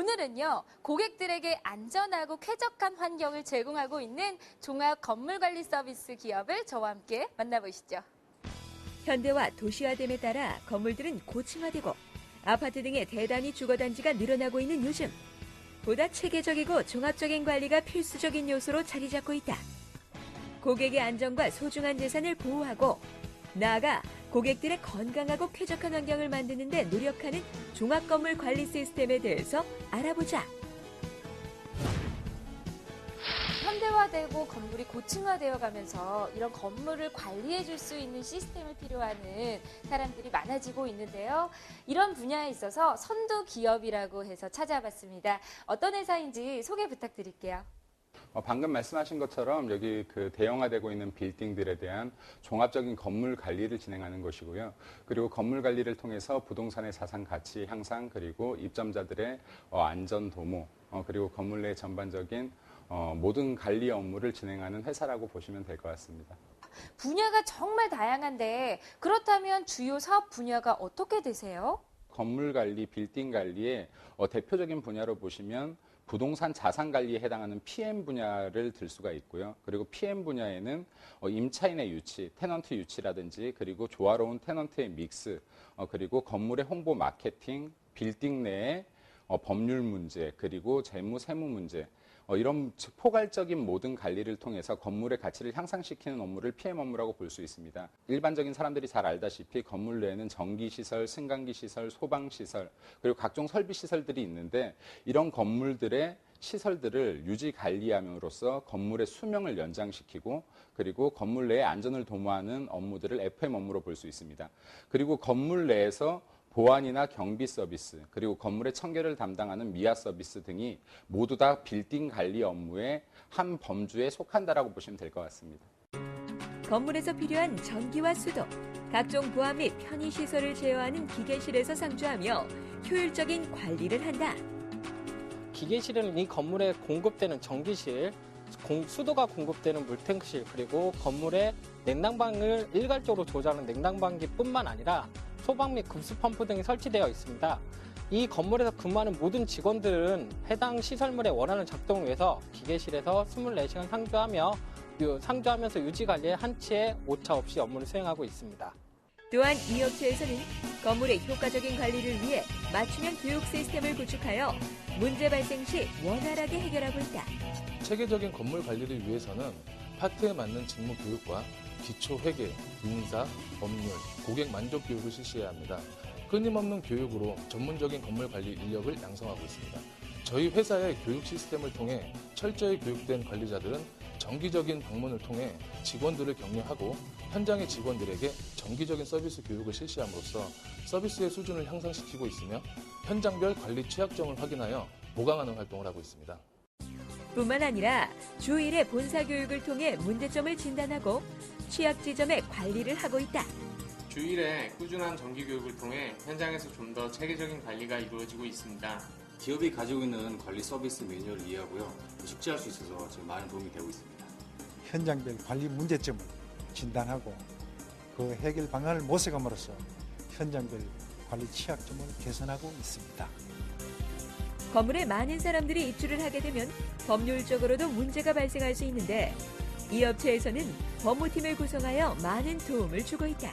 오늘은요, 고객들에게 안전하고 쾌적한 환경을 제공하고 있는 종합 건물관리 서비스 기업을 저와 함께 만나보시죠. 현대화, 도시화됨에 따라 건물들은 고층화되고 아파트 등의 대단위 주거단지가 늘어나고 있는 요즘, 보다 체계적이고 종합적인 관리가 필수적인 요소로 자리 잡고 있다. 고객의 안전과 소중한 재산을 보호하고 나아가 고객들의 건강하고 쾌적한 환경을 만드는 데 노력하는 종합건물 관리 시스템에 대해서 알아보자. 현대화되고 건물이 고층화되어 가면서 이런 건물을 관리해 줄 수 있는 시스템을 필요하는 사람들이 많아지고 있는데요. 이런 분야에 있어서 선두 기업이라고 해서 찾아봤습니다. 어떤 회사인지 소개 부탁드릴게요. 방금 말씀하신 것처럼 여기 대형화되고 있는 빌딩들에 대한 종합적인 건물 관리를 진행하는 것이고요. 그리고 건물 관리를 통해서 부동산의 자산 가치 향상, 그리고 입점자들의 안전 도모, 그리고 건물 내 전반적인 모든 관리 업무를 진행하는 회사라고 보시면 될 것 같습니다. 분야가 정말 다양한데 그렇다면 주요 사업 분야가 어떻게 되세요? 건물 관리, 빌딩 관리의 대표적인 분야로 보시면 부동산 자산 관리에 해당하는 PM 분야를 들 수가 있고요. 그리고 PM 분야에는 임차인의 유치, 테넌트 유치라든지, 그리고 조화로운 테넌트의 믹스, 그리고 건물의 홍보 마케팅, 빌딩 내의 법률 문제, 그리고 재무 세무 문제, 이런 포괄적인 모든 관리를 통해서 건물의 가치를 향상시키는 업무를 PM 업무라고 볼 수 있습니다. 일반적인 사람들이 잘 알다시피 건물 내에는 전기시설, 승강기시설, 소방시설, 그리고 각종 설비시설들이 있는데, 이런 건물들의 시설들을 유지 관리함으로써 건물의 수명을 연장시키고, 그리고 건물 내의 안전을 도모하는 업무들을 FM 업무로 볼 수 있습니다. 그리고 건물 내에서 보안이나 경비 서비스, 그리고 건물의 청결을 담당하는 미화 서비스 등이 모두 다 빌딩 관리 업무의 한 범주에 속한다라고 보시면 될 것 같습니다. 건물에서 필요한 전기와 수도, 각종 보안 및 편의시설을 제어하는 기계실에서 상주하며 효율적인 관리를 한다. 기계실은 이 건물에 공급되는 전기실, 수도가 공급되는 물탱크실, 그리고 건물의 냉난방을 일괄적으로 조절하는 냉난방기뿐만 아니라 소방 및 급수 펌프 등이 설치되어 있습니다. 이 건물에서 근무하는 모든 직원들은 해당 시설물의 원활한 작동을 위해서 기계실에서 24시간 상주하면서 유지 관리에 한치의 오차 없이 업무를 수행하고 있습니다. 또한 이 업체에서는 건물의 효과적인 관리를 위해 맞춤형 교육 시스템을 구축하여 문제 발생 시 원활하게 해결하고 있다. 체계적인 건물 관리를 위해서는 파트에 맞는 직무 교육과 기초 회계, 인사, 법률, 고객 만족 교육을 실시해야 합니다. 끊임없는 교육으로 전문적인 건물 관리 인력을 양성하고 있습니다. 저희 회사의 교육 시스템을 통해 철저히 교육된 관리자들은 정기적인 방문을 통해 직원들을 격려하고 현장의 직원들에게 정기적인 서비스 교육을 실시함으로써 서비스의 수준을 향상시키고 있으며 현장별 관리 취약점을 확인하여 보강하는 활동을 하고 있습니다. 뿐만 아니라 주 1회 본사 교육을 통해 문제점을 진단하고 취약 지점의 관리를 하고 있다. 주 1회 꾸준한 정기교육을 통해 현장에서 좀 더 체계적인 관리가 이루어지고 있습니다. 기업이 가지고 있는 관리 서비스 매뉴얼을 이해하고요. 숙지할 수 있어서 지금 많은 도움이 되고 있습니다. 현장별 관리 문제점을 진단하고 그 해결 방안을 모색함으로써 현장별 관리 취약점을 개선하고 있습니다. 건물에 많은 사람들이 입주를 하게 되면 법률적으로도 문제가 발생할 수 있는데 이 업체에서는 법무팀을 구성하여 많은 도움을 주고 있다.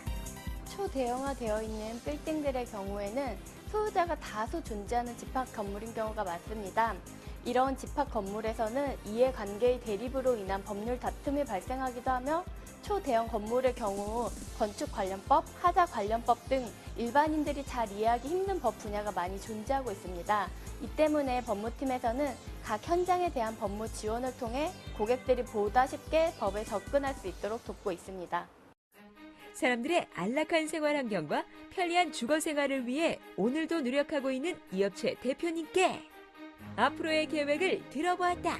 초대형화되어 있는 빌딩들의 경우에는 소유자가 다수 존재하는 집합 건물인 경우가 많습니다. 이런 집합 건물에서는 이해관계의 대립으로 인한 법률 다툼이 발생하기도 하며 초대형 건물의 경우 건축관련법, 하자관련법 등 일반인들이 잘 이해하기 힘든 법 분야가 많이 존재하고 있습니다. 이 때문에 법무팀에서는 각 현장에 대한 법무 지원을 통해 고객들이 보다 쉽게 법에 접근할 수 있도록 돕고 있습니다. 사람들의 안락한 생활 환경과 편리한 주거 생활을 위해 오늘도 노력하고 있는 이 업체 대표님께 앞으로의 계획을 들어보았다.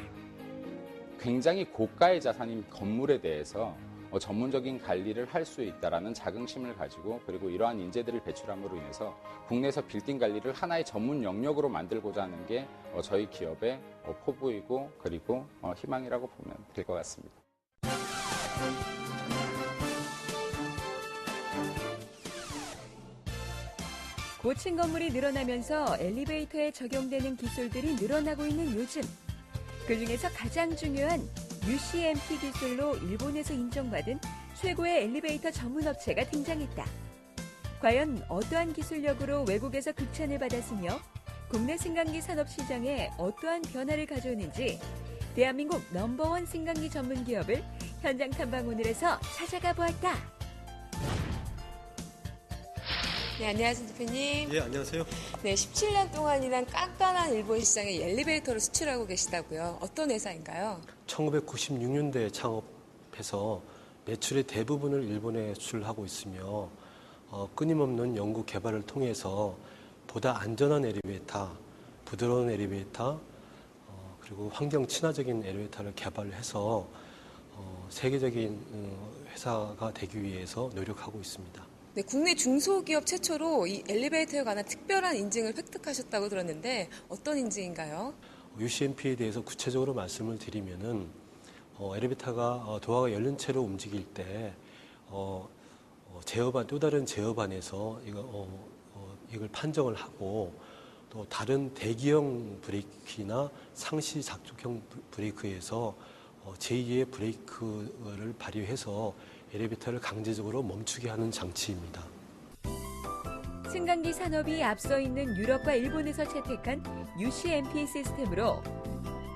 굉장히 고가의 자산인 건물에 대해서 전문적인 관리를 할 수 있다라는 자긍심을 가지고, 그리고 이러한 인재들을 배출함으로 인해서 국내에서 빌딩 관리를 하나의 전문 영역으로 만들고자 하는 게 저희 기업의 포부이고, 그리고 희망이라고 보면 될 것 같습니다. 고층 건물이 늘어나면서 엘리베이터에 적용되는 기술들이 늘어나고 있는 요즘. 그중에서 가장 중요한 UCMP 기술로 일본에서 인정받은 최고의 엘리베이터 전문 업체가 등장했다. 과연 어떠한 기술력으로 외국에서 극찬을 받았으며 국내 승강기 산업 시장에 어떠한 변화를 가져오는지 대한민국 넘버원 승강기 전문 기업을 현장 탐방 오늘에서 찾아가 보았다. 네, 안녕하세요, 대표님. 예, 안녕하세요. 네, 17년 동안이란 깐깐한 일본 시장에 엘리베이터를 수출하고 계시다고요. 어떤 회사인가요? 1996년도에 창업해서 매출의 대부분을 일본에 수출하고 있으며 끊임없는 연구 개발을 통해서 보다 안전한 엘리베이터, 부드러운 엘리베이터, 그리고 환경 친화적인 엘리베이터를 개발해서 세계적인 회사가 되기 위해서 노력하고 있습니다. 네, 국내 중소기업 최초로 이 엘리베이터에 관한 특별한 인증을 획득하셨다고 들었는데 어떤 인증인가요? UCMP에 대해서 구체적으로 말씀을 드리면은 엘리베이터가 도어가 열린 채로 움직일 때 제어반, 또 다른 제어반에서 이걸 판정을 하고 또 다른 대기형 브레이크나 상시 작동형 브레이크에서 제2의 브레이크를 발휘해서 엘리베이터를 강제적으로 멈추게 하는 장치입니다. 승강기 산업이 앞서 있는 유럽과 일본에서 채택한 UCMP 시스템으로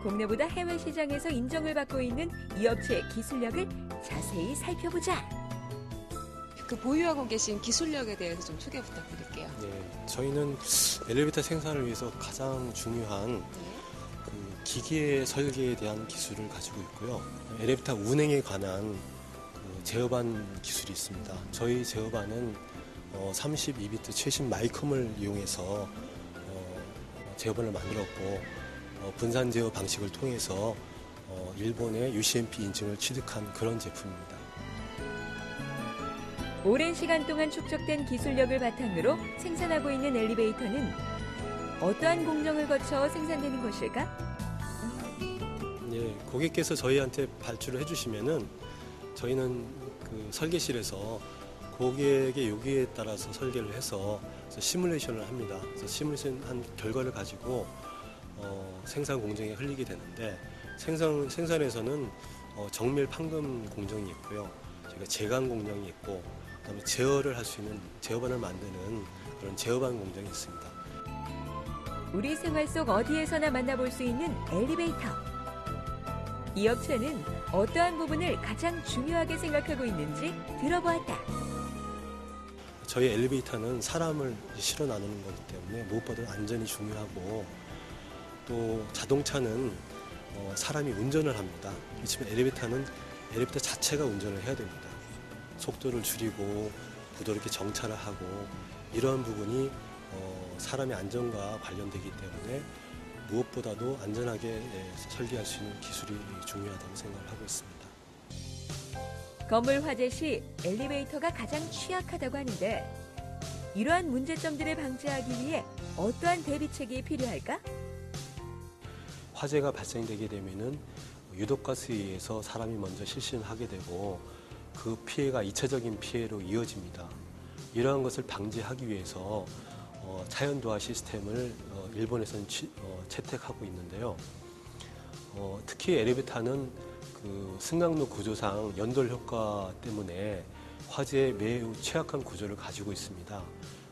국내보다 해외 시장에서 인정을 받고 있는 이 업체의 기술력을 자세히 살펴보자. 그 보유하고 계신 기술력에 대해서 좀 소개 부탁드릴게요. 네, 저희는 엘리베이터 생산을 위해서 가장 중요한 기계 설계에 대한 기술을 가지고 있고요. 엘리베이터 운행에 관한 제어반 기술이 있습니다. 저희 제어반은 32비트 최신 마이컴을 이용해서 제어반을 만들었고 분산 제어 방식을 통해서 일본의 UCMP 인증을 취득한 그런 제품입니다. 오랜 시간 동안 축적된 기술력을 바탕으로 생산하고 있는 엘리베이터는 어떠한 공정을 거쳐 생산되는 것일까? 네, 고객께서 저희한테 발주를 해주시면은 저희는 그 설계실에서 고객의 요구에 따라서 설계를 해서 시뮬레이션을 합니다. 그래서 시뮬레이션 한 결과를 가지고 생산 공정에 흘리게 되는데 생산에서는 정밀 판금 공정이 있고요. 저희가 제강 공정이 있고 그다음에 제어를 할 수 있는 제어반을 만드는 그런 제어반 공정이 있습니다. 우리 생활 속 어디에서나 만나볼 수 있는 엘리베이터. 이 업체는 어떠한 부분을 가장 중요하게 생각하고 있는지 들어보았다. 저희 엘리베이터는 사람을 실어 나누는 거기 때문에 무엇보다 안전이 중요하고 또 자동차는 사람이 운전을 합니다. 그렇지만 엘리베이터는 엘리베이터 자체가 운전을 해야 됩니다. 속도를 줄이고 부드럽게 정차를 하고 이러한 부분이 사람의 안전과 관련되기 때문에 무엇보다도 안전하게 설계할 수 있는 기술이 중요하다고 생각을 하고 있습니다. 건물 화재 시 엘리베이터가 가장 취약하다고 하는데 이러한 문제점들을 방지하기 위해 어떠한 대비책이 필요할까? 화재가 발생되게 되면은 유독가스에 의해서 사람이 먼저 실신을 하게 되고 그 피해가 2차적인 피해로 이어집니다. 이러한 것을 방지하기 위해서 차연도화 시스템을 일본에서는 채택하고 있는데요. 특히 엘리베이터는 그 승강로 구조상 연돌 효과 때문에 화재에 매우 취약한 구조를 가지고 있습니다.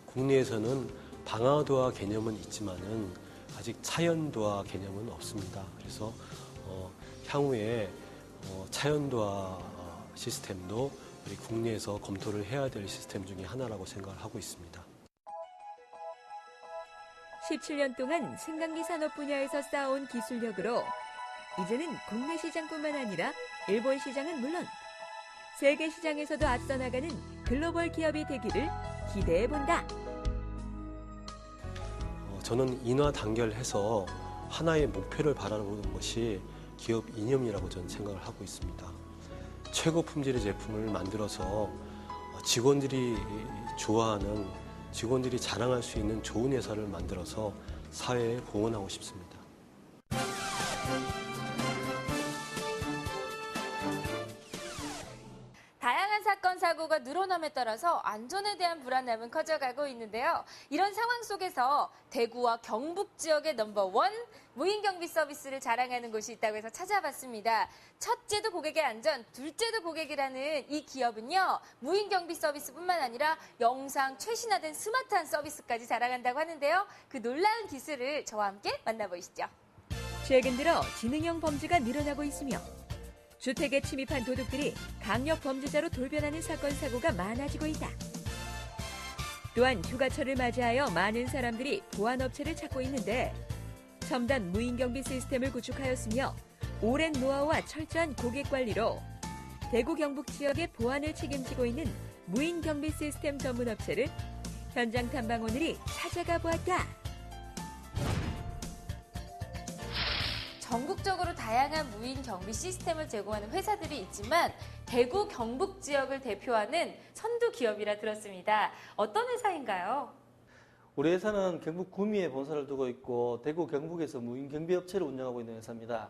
국내에서는 방화도화 개념은 있지만은 아직 차연도화 개념은 없습니다. 그래서 향후에 차연도화 시스템도 우리 국내에서 검토를 해야 될 시스템 중에 하나라고 생각을 하고 있습니다. 17년 동안 승강기 산업 분야에서 쌓아온 기술력으로 이제는 국내 시장뿐만 아니라 일본 시장은 물론 세계 시장에서도 앞서 나가는 글로벌 기업이 되기를 기대해본다. 저는 인화 단결해서 하나의 목표를 바라보는 것이 기업 이념이라고 저는 생각을 하고 있습니다. 최고 품질의 제품을 만들어서 직원들이 좋아하는, 직원들이 자랑할 수 있는 좋은 회사를 만들어서 사회에 공헌하고 싶습니다. 다양한 사건 사건, 사고가 늘어남에 따라서 안전에 대한 불안함은 커져가고 있는데요. 이런 상황 속에서 대구와 경북 지역의 넘버원 무인경비 서비스를 자랑하는 곳이 있다고 해서 찾아봤습니다. 첫째도 고객의 안전, 둘째도 고객이라는 이 기업은요. 무인경비 서비스뿐만 아니라 영상 최신화된 스마트한 서비스까지 자랑한다고 하는데요. 그 놀라운 기술을 저와 함께 만나보시죠. 최근 들어 지능형 범죄가 늘어나고 있으며 주택에 침입한 도둑들이 강력 범죄자로 돌변하는 사건, 사고가 많아지고 있다. 또한 휴가철을 맞이하여 많은 사람들이 보안업체를 찾고 있는데 첨단 무인경비 시스템을 구축하였으며 오랜 노하우와 철저한 고객관리로 대구 경북 지역의 보안을 책임지고 있는 무인경비 시스템 전문업체를 현장 탐방 오늘이 찾아가 보았다. 전국적으로 다양한 무인 경비 시스템을 제공하는 회사들이 있지만 대구 경북 지역을 대표하는 선두 기업이라 들었습니다. 어떤 회사인가요? 우리 회사는 경북 구미에 본사를 두고 있고 대구 경북에서 무인 경비 업체를 운영하고 있는 회사입니다.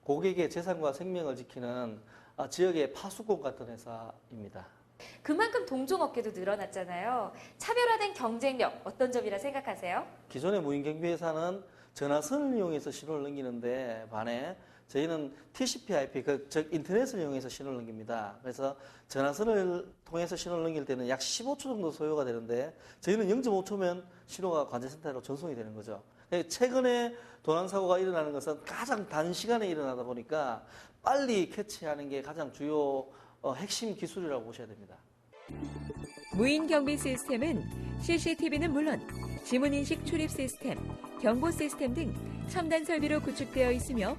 고객의 재산과 생명을 지키는 지역의 파수꾼 같은 회사입니다. 그만큼 동종업계도 늘어났잖아요. 차별화된 경쟁력 어떤 점이라 생각하세요? 기존의 무인 경비 회사는 전화선을 이용해서 신호를 넘기는데 반해 저희는 TCP/IP, 즉 인터넷을 이용해서 신호를 넘깁니다. 그래서 전화선을 통해서 신호를 넘길 때는 약 15초 정도 소요가 되는데 저희는 0.5초면 신호가 관제센터로 전송이 되는 거죠. 최근에 도난사고가 일어나는 것은 가장 단시간에 일어나다 보니까 빨리 캐치하는 게 가장 주요 핵심 기술이라고 보셔야 됩니다. 무인 경비 시스템은 CCTV는 물론 지문인식 출입 시스템, 경보 시스템 등 첨단 설비로 구축되어 있으며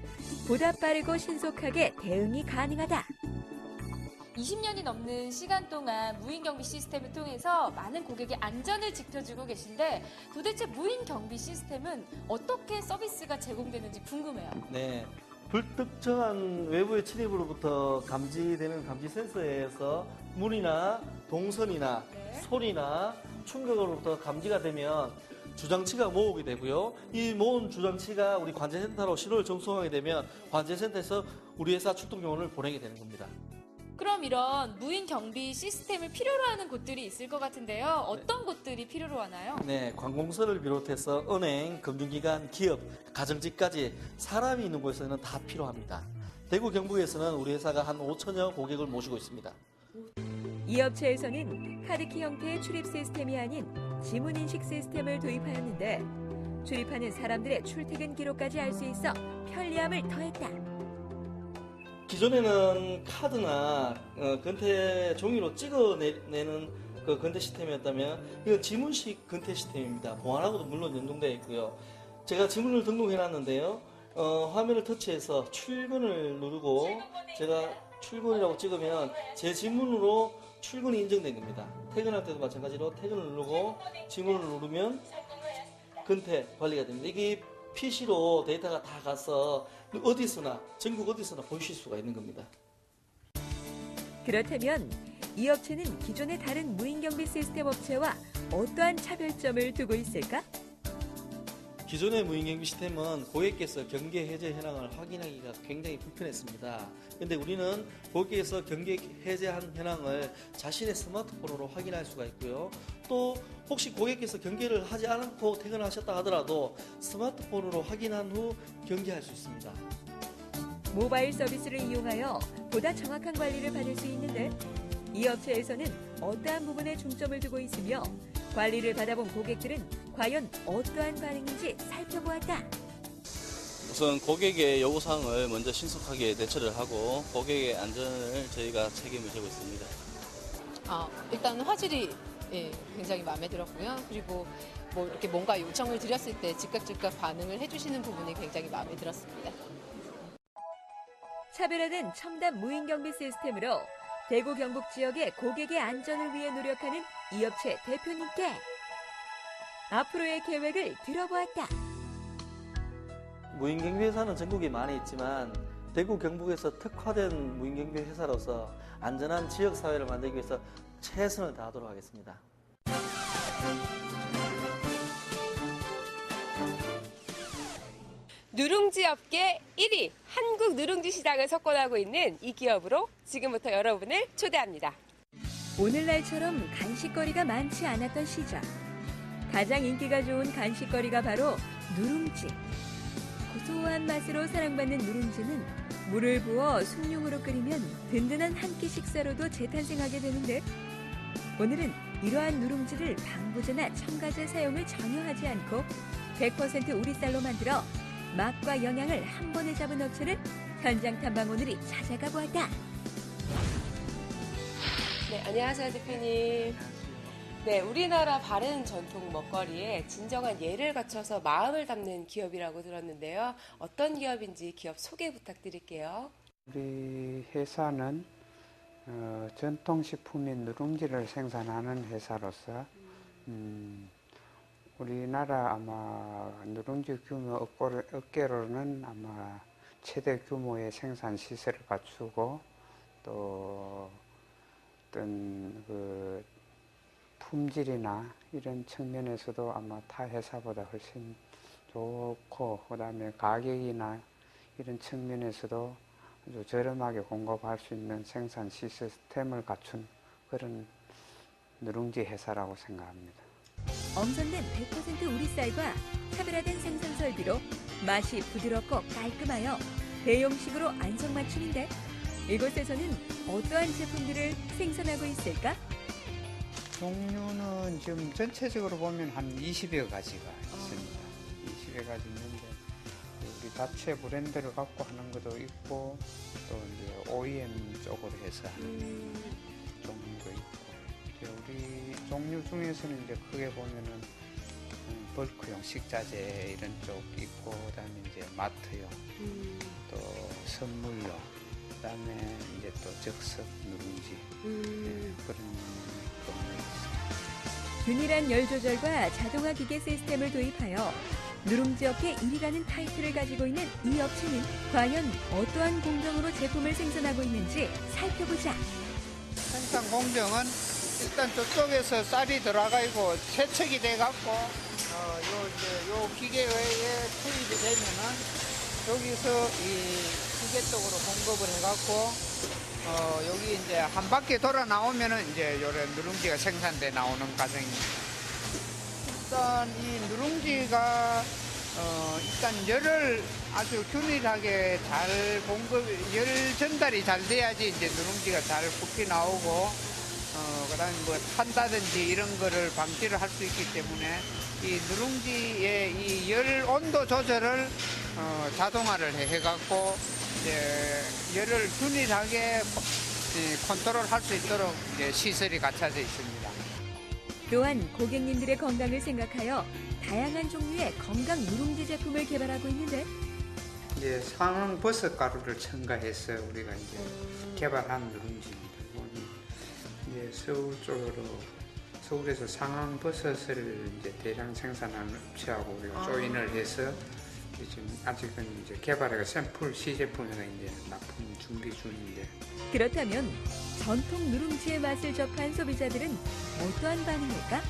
보다 빠르고 신속하게 대응이 가능하다. 20년이 넘는 시간 동안 무인 경비 시스템을 통해서 많은 고객의 안전을 지켜주고 계신데 도대체 무인 경비 시스템은 어떻게 서비스가 제공되는지 궁금해요. 네. 불특정한 외부의 침입으로부터 감지되는 감지 센서에 의해서 물이나 동선이나 소리나 충격으로부터 감지가 되면 주장치가 모으게 되고요. 이 모은 주장치가 우리 관제센터로 신호를 전송하게 되면 관제센터에서 우리 회사 출동 요원을 보내게 되는 겁니다. 그럼 이런 무인 경비 시스템을 필요로 하는 곳들이 있을 것 같은데요. 어떤 곳들이 필요로 하나요? 네, 관공서를 비롯해서 은행, 금융기관, 기업, 가정집까지 사람이 있는 곳에서는 다 필요합니다. 대구 경북에서는 우리 회사가 한 5천여 고객을 모시고 있습니다. 이 업체에서는 카드키 형태의 출입 시스템이 아닌 지문인식 시스템을 도입하였는데 출입하는 사람들의 출퇴근 기록까지 알 수 있어 편리함을 더했다. 기존에는 카드나 근태 종이로 찍어내는 그 근태 시스템이었다면 이건 지문식 근태 시스템입니다. 보안하고도 물론 연동되어 있고요. 제가 지문을 등록해놨는데요. 화면을 터치해서 출근을 누르고 제가 출근이라고 찍으면 제 지문으로 출근이 인정된 겁니다. 퇴근할 때도 마찬가지로 퇴근을 누르고 지문을 누르면 근태 관리가 됩니다. 이게 PC로 데이터가 다 가서 어디서나 전국 어디서나 보실 수가 있는 겁니다. 그렇다면 이 업체는 기존의 다른 무인경비 시스템 업체와 어떠한 차별점을 두고 있을까? 기존의 무인경비 시스템은 고객께서 경계 해제 현황을 확인하기가 굉장히 불편했습니다. 그런데 우리는 고객께서 경계 해제한 현황을 자신의 스마트폰으로 확인할 수가 있고요. 또 혹시 고객께서 경계를 하지 않고 퇴근하셨다 하더라도 스마트폰으로 확인한 후 경계할 수 있습니다. 모바일 서비스를 이용하여 보다 정확한 관리를 받을 수 있는데 이 업체에서는 어떠한 부분에 중점을 두고 있으며 관리를 받아본 고객들은 과연 어떠한 반응인지 살펴보았다. 우선 고객의 요구사항을 먼저 신속하게 대처를 하고 고객의 안전을 저희가 책임을 지고 있습니다. 일단 화질이 굉장히 마음에 들었고요. 그리고 뭐 이렇게 뭔가 요청을 드렸을 때 즉각 반응을 해주시는 부분이 굉장히 마음에 들었습니다. 차별화된 첨단 무인경비 시스템으로 대구 경북 지역의 고객의 안전을 위해 노력하는 이 업체 대표님께 앞으로의 계획을 들어보았다. 무인경비 회사는 전국에 많이 있지만 대구 경북에서 특화된 무인경비 회사로서 안전한 지역사회를 만들기 위해서 최선을 다하도록 하겠습니다. 누룽지 업계 1위 한국 누룽지 시장을 석권하고 있는 이 기업으로 지금부터 여러분을 초대합니다. 오늘날처럼 간식거리가 많지 않았던 시절. 가장 인기가 좋은 간식거리가 바로 누룽지. 고소한 맛으로 사랑받는 누룽지는 물을 부어 숭늉으로 끓이면 든든한 한 끼 식사로도 재탄생하게 되는데, 오늘은 이러한 누룽지를 방부제나 첨가제 사용을 전혀 하지 않고 100% 우리쌀로 만들어 맛과 영양을 한 번에 잡은 업체를 현장 탐방 오늘이 찾아가 보았다. 네, 안녕하세요, 대표님. 네, 우리나라 바른 전통 먹거리에 진정한 예를 갖춰서 마음을 담는 기업이라고 들었는데요. 어떤 기업인지 기업 소개 부탁드릴게요. 우리 회사는 전통식품인 누룽지를 생산하는 회사로서 우리나라 아마 누룽지 규모 업계로는 아마 최대 규모의 생산 시설을 갖추고 또 어떤 그 품질이나 이런 측면에서도 아마 타 회사보다 훨씬 좋고, 그다음에 가격이나 이런 측면에서도 아주 저렴하게 공급할 수 있는 생산 시스템을 갖춘 그런 누룽지 회사라고 생각합니다. 엄선된 100% 우리쌀과 차별화된 생산 설비로 맛이 부드럽고 깔끔하여 대용식으로 안성맞춤인데, 이곳에서는 어떠한 제품들을 생산하고 있을까? 종류는 지금 전체적으로 보면 한 20여 가지가 있습니다. 20여 가지 있는데 우리 자체 브랜드를 갖고 하는 것도 있고, 또 이제 OEM 쪽으로 해서 하는 종류도 있고, 이제 우리 종류 중에서는 이제 크게 보면은 벌크용 식자재 이런 쪽 있고, 그다음에 이제 마트용, 또 선물용, 그다음에 이제 또 즉석 누룽지 그런 종류 있습니다. 균일한 열 조절과 자동화 기계 시스템을 도입하여 누룽지 업계 1위라는 타이틀을 가지고 있는 이 업체는 과연 어떠한 공정으로 제품을 생산하고 있는지 살펴보자. 생산 공정은 일단 저쪽에서 쌀이 들어가 있고 세척이 돼 갖고 요 기계에 투입이 되면은 여기서 이 기계 쪽으로 공급을 해 갖고 여기 이제 한 바퀴 돌아 나오면은 이제 요런 누룽지가 생산돼 나오는 과정입니다. 일단 이 누룽지가 일단 열을 아주 균일하게 잘 열 전달이 잘 돼야지 이제 누룽지가 잘 부피 나오고, 그다음에 뭐 탄다든지 이런 거를 방지를 할 수 있기 때문에 이 누룽지의 이 열 온도 조절을 자동화를 해갖고 이제 열을 균일하게 컨트롤할 수 있도록 이제 시설이 갖춰져 있습니다. 또한 고객님들의 건강을 생각하여 다양한 종류의 건강 누룽지 제품을 개발하고 있는데, 이제 상황 버섯 가루를 첨가해서 우리가 이제 개발한 누룽지입니다. 이제 서울에서 상황 버섯을 이제 대량 생산하는 업체하고 우리가 조인을 해서 지금 아직은 이제 개발해가 샘플 시제품에가 이제 납품 준비 중인데. 그렇다면 전통 누룽지의 맛을 접한 소비자들은 어떠한 반응일까?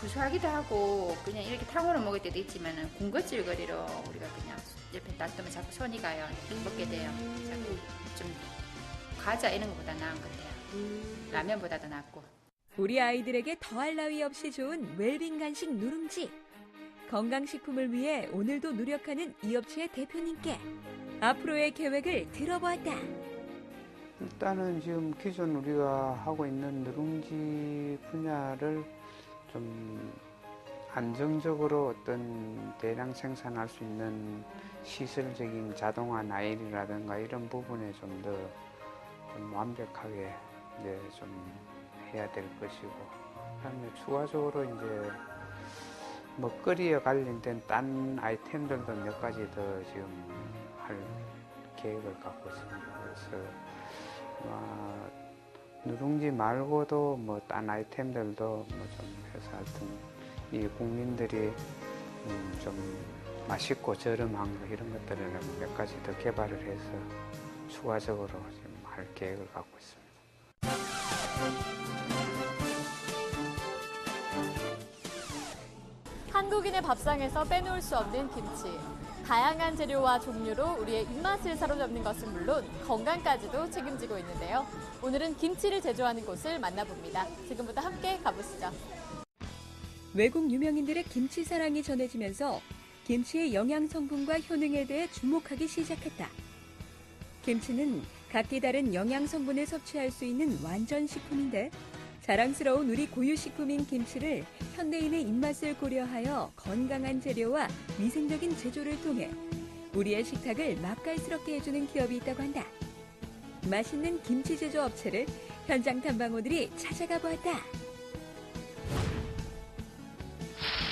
구수하기도 하고 그냥 이렇게 탕후루 먹을 때도 있지만 군것질거리로 우리가 그냥 옆에 놔두면 자꾸 손이 가요. 먹게 돼요. 자꾸 좀 과자 이런 것보다 나은 것 같아요. 라면보다도 낫고. 우리 아이들에게 더할 나위 없이 좋은 웰빙 간식 누룽지. 건강식품을 위해 오늘도 노력하는 이 업체의 대표님께 앞으로의 계획을 들어보았다. 일단은 지금 기존 우리가 하고 있는 누룽지 분야를 좀 안정적으로 어떤 대량 생산할 수 있는 시설적인 자동화 나일이라든가 이런 부분에 좀 더 좀 완벽하게 이제 좀 해야 될 것이고, 그다음에 추가적으로 이제 먹거리에 관련된 딴 아이템들도 몇 가지 더 지금 할 계획을 갖고 있습니다. 그래서 누룽지 말고도 뭐 딴 아이템들도 뭐 좀 해서 하여튼 이 국민들이 좀 맛있고 저렴한 거 이런 것들을 몇 가지 더 개발을 해서 추가적으로 지금 할 계획을 갖고 있습니다. 한국인의 밥상에서 빼놓을 수 없는 김치. 다양한 재료와 종류로 우리의 입맛을 사로잡는 것은 물론 건강까지도 책임지고 있는데요. 오늘은 김치를 제조하는 곳을 만나봅니다. 지금부터 함께 가보시죠. 외국 유명인들의 김치 사랑이 전해지면서 김치의 영양 성분과 효능에 대해 주목하기 시작했다. 김치는 각기 다른 영양 성분을 섭취할 수 있는 완전 식품인데 자랑스러운 우리 고유 식품인 김치를 현대인의 입맛을 고려하여 건강한 재료와 위생적인 제조를 통해 우리의 식탁을 맛깔스럽게 해주는 기업이 있다고 한다. 맛있는 김치 제조 업체를 현장 탐방호들이 찾아가 보았다.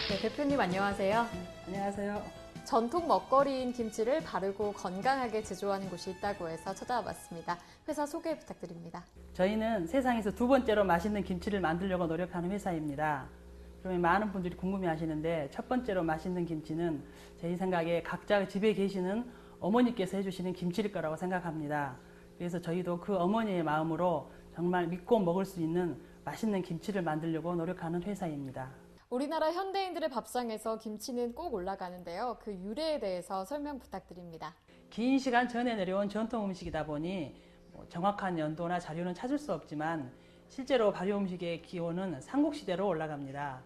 네, 대표님 안녕하세요. 안녕하세요. 전통 먹거리인 김치를 바르고 건강하게 제조하는 곳이 있다고 해서 찾아와 봤습니다. 회사 소개 부탁드립니다. 저희는 세상에서 두 번째로 맛있는 김치를 만들려고 노력하는 회사입니다. 그러면 많은 분들이 궁금해하시는데 첫 번째로 맛있는 김치는 저희 생각에 각자 집에 계시는 어머니께서 해주시는 김치일 거라고 생각합니다. 그래서 저희도 그 어머니의 마음으로 정말 믿고 먹을 수 있는 맛있는 김치를 만들려고 노력하는 회사입니다. 우리나라 현대인들의 밥상에서 김치는 꼭 올라가는데요. 그 유래에 대해서 설명 부탁드립니다. 긴 시간 전에 내려온 전통 음식이다 보니 정확한 연도나 자료는 찾을 수 없지만 실제로 발효 음식의 기원은 삼국시대로 올라갑니다.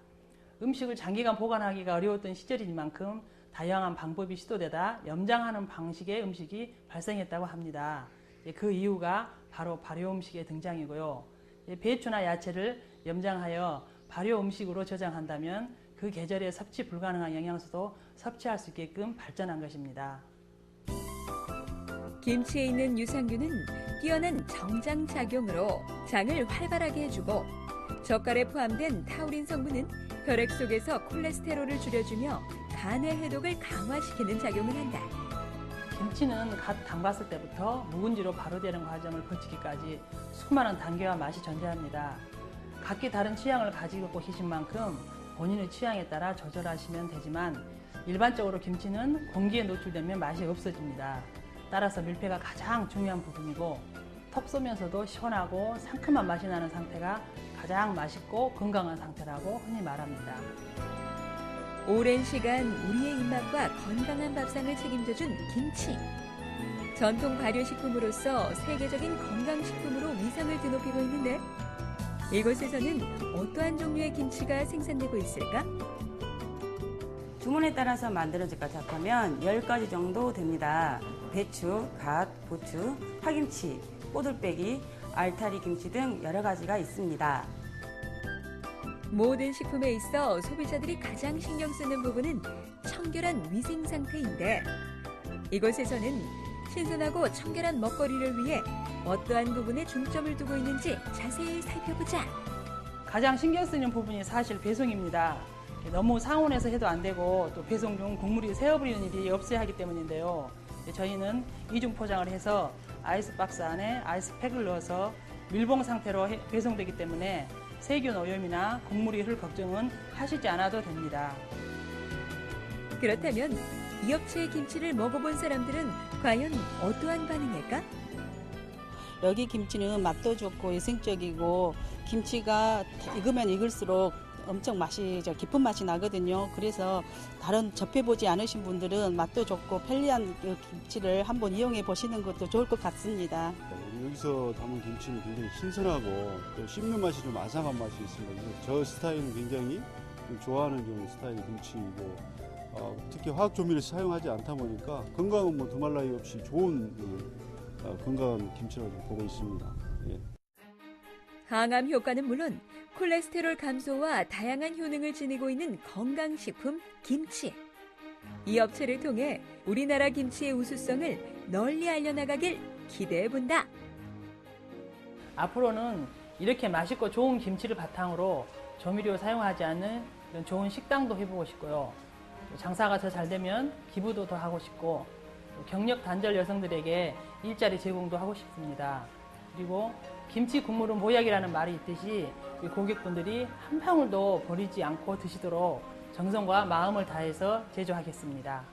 음식을 장기간 보관하기가 어려웠던 시절이니만큼 다양한 방법이 시도되다 염장하는 방식의 음식이 발생했다고 합니다. 그 이유가 바로 발효 음식의 등장이고요. 배추나 야채를 염장하여 발효 음식으로 저장한다면 그 계절에 섭취 불가능한 영양소도 섭취할 수 있게끔 발전한 것입니다. 김치에 있는 유산균은 뛰어난 정장 작용으로 장을 활발하게 해주고 젓갈에 포함된 타우린 성분은 혈액 속에서 콜레스테롤을 줄여주며 간의 해독을 강화시키는 작용을 한다. 김치는 갓 담갔을 때부터 묵은지로 발효되는 과정을 거치기까지 수많은 단계와 맛이 존재합니다. 각기 다른 취향을 가지고 계신 만큼 본인의 취향에 따라 조절하시면 되지만 일반적으로 김치는 공기에 노출되면 맛이 없어집니다. 따라서 밀폐가 가장 중요한 부분이고 턱 쏘면서도 시원하고 상큼한 맛이 나는 상태가 가장 맛있고 건강한 상태라고 흔히 말합니다. 오랜 시간 우리의 입맛과 건강한 밥상을 책임져준 김치. 전통 발효식품으로서 세계적인 건강식품으로 위상을 드높이고 있는데 이곳에서는 어떠한 종류의 김치가 생산되고 있을까? 주문에 따라서 만들어질까 작하면 10가지 정도 됩니다. 배추, 갓, 부추, 파김치, 꼬들빼기, 알타리 김치 등 여러 가지가 있습니다. 모든 식품에 있어 소비자들이 가장 신경 쓰는 부분은 청결한 위생 상태인데 이곳에서는 신선하고 청결한 먹거리를 위해 어떠한 부분에 중점을 두고 있는지 자세히 살펴보자. 가장 신경 쓰는 부분이 사실 배송입니다. 너무 상온에서 해도 안 되고 또 배송 중 국물이 새어버리는 일이 없어야 하기 때문인데요. 저희는 이중 포장을 해서 아이스박스 안에 아이스팩을 넣어서 밀봉 상태로 배송되기 때문에 세균 오염이나 국물이 흐를 걱정은 하시지 않아도 됩니다. 그렇다면 이 업체의 김치를 먹어본 사람들은 과연 어떠한 반응일까? 여기 김치는 맛도 좋고 위생적이고 김치가 익으면 익을수록 엄청 맛이 깊은 맛이 나거든요. 그래서 다른 접해보지 않으신 분들은 맛도 좋고 편리한 김치를 한번 이용해 보시는 것도 좋을 것 같습니다. 여기서 담은 김치는 굉장히 신선하고 또 씹는 맛이 좀 아삭한 맛이 있습니다. 저 스타일은 굉장히 좀 좋아하는 좀 스타일의 김치이고 특히 화학 조미를 사용하지 않다 보니까 건강은 뭐 두말 나위 없이 좋은 건강한 김치라고 보고 있습니다. 예. 항암 효과는 물론 콜레스테롤 감소와 다양한 효능을 지니고 있는 건강식품 김치. 이 업체를 통해 우리나라 김치의 우수성을 널리 알려나가길 기대해본다. 앞으로는 이렇게 맛있고 좋은 김치를 바탕으로 조미료 사용하지 않는 이런 좋은 식당도 해보고 싶고요. 장사가 더 잘 되면 기부도 더 하고 싶고 경력 단절 여성들에게 일자리 제공도 하고 싶습니다. 그리고 김치 국물은 보약이라는 말이 있듯이 고객분들이 한 방울도 버리지 않고 드시도록 정성과 마음을 다해서 제조하겠습니다.